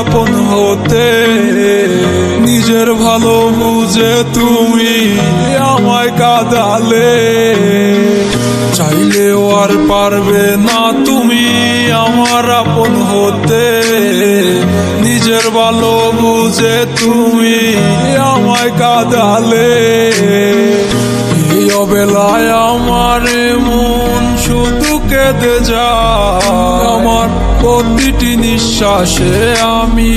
আপন হতে। নিজের ভালো বুঝে তুমি আমায় কাঁদালে, চাইলেও আর পারবে না তুমি আমার আপন হতে। নিজের ভালো বুঝে তুমি আমায় কাঁদালে, এই অবেলায় আমার মন শুধু কেঁদে যায়। আমার প্রতিটি নিঃশ্বাসে আমি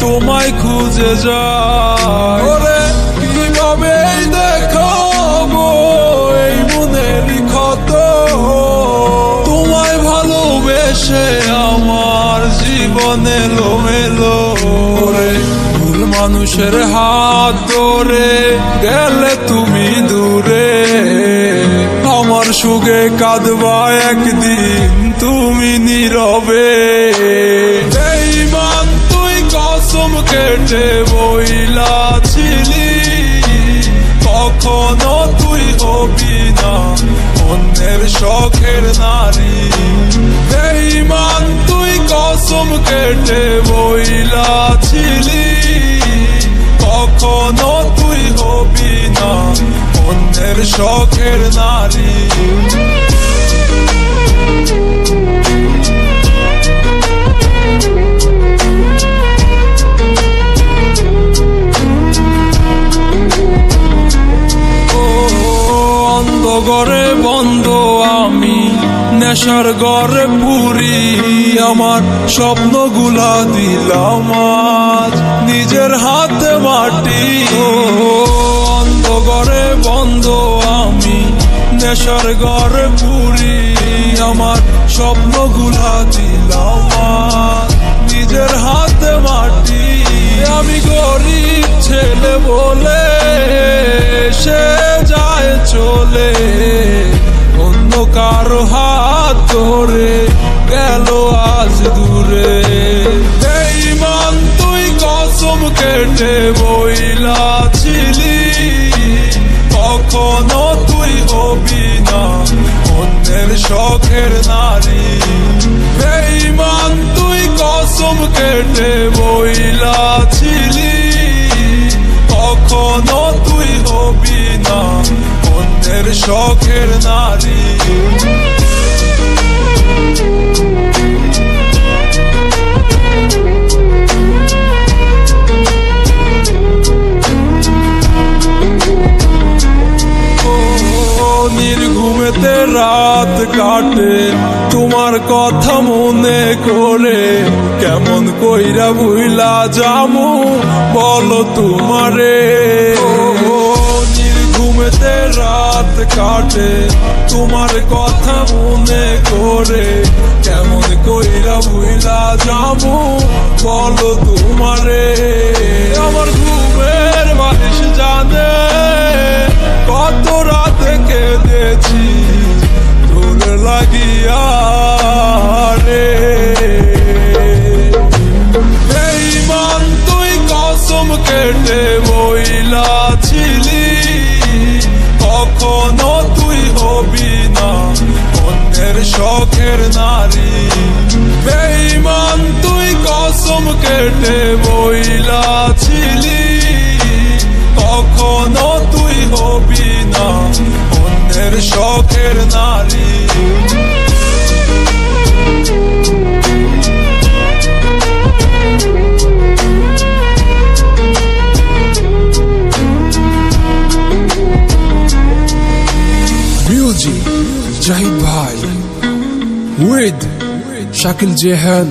তোমায় খুঁজে যাই। ওরে কিভাবে দেখাবো এই মনের ক্ষত, তোমায় ভালোবেসে আমার জীবন এলোমেলো। ওরে ভুল মানুষের হাত ধরে গেলে তুমি দূরে, আমার সুখে কাঁদবা একদিন তুমি নীরবে। বেঈমান তুই কসম কেটে বইলাছিলি, কখনো তুই হবি না অন্যের শখের নারী। বেঈমান তুই কসম কেটে বইলাছিলি, কখনো তুই হবি না অন্যের শখের নারী। ঘরে বন্ধ আমি, নেশার ঘরে পুরি, আমার স্বপ্নগুলা দিলাম আজ নিজের হাতে মাটি। অন্ধকারে বন্ধ আমি, নেশার ঘরে পুরি, আমার স্বপ্নগুলা দিলাম আজ নিজের হাতে মাটি। আমি গরিব ছেলে বলে সে যায় চলে, অন্য কারো হাত ধরে গেল আজ দূরে। বেঈমান তুই কসম কেটে বইলাছিলি, কখনো তুই হবি না অন্যের শখের নারী। বেঈমান তুই কসম কেটে বইলাছিলি, কখনো তুই হবি না অন্যের শখের নারী। নির্ঘুমেতে রাত কাটে তোমার কথা মনে করে, কেমন কইরা ভুইলা যামু বলো তোমারে। নির্ঘুমেতে রাত কাটে তোমার কথা মনে করে, কেমন কইরা ভুইলা যামু বলো তোমারে। আমার ঘুমের বালিশ জানে কত রাতে কেঁদেছি তোর লাগিয়া রে। বেঈমান তুই কসম কেটে বইলাছিলি, কখনো তুই হবি না অন্যের শখের নারী। বেঈমান তুই কসম কেটে বইলাছিলি, কখনো তুই হবি না অন্যের শখের নারী। মিউজিক জাহিদ ভাই উইথ শাকিল জেহান।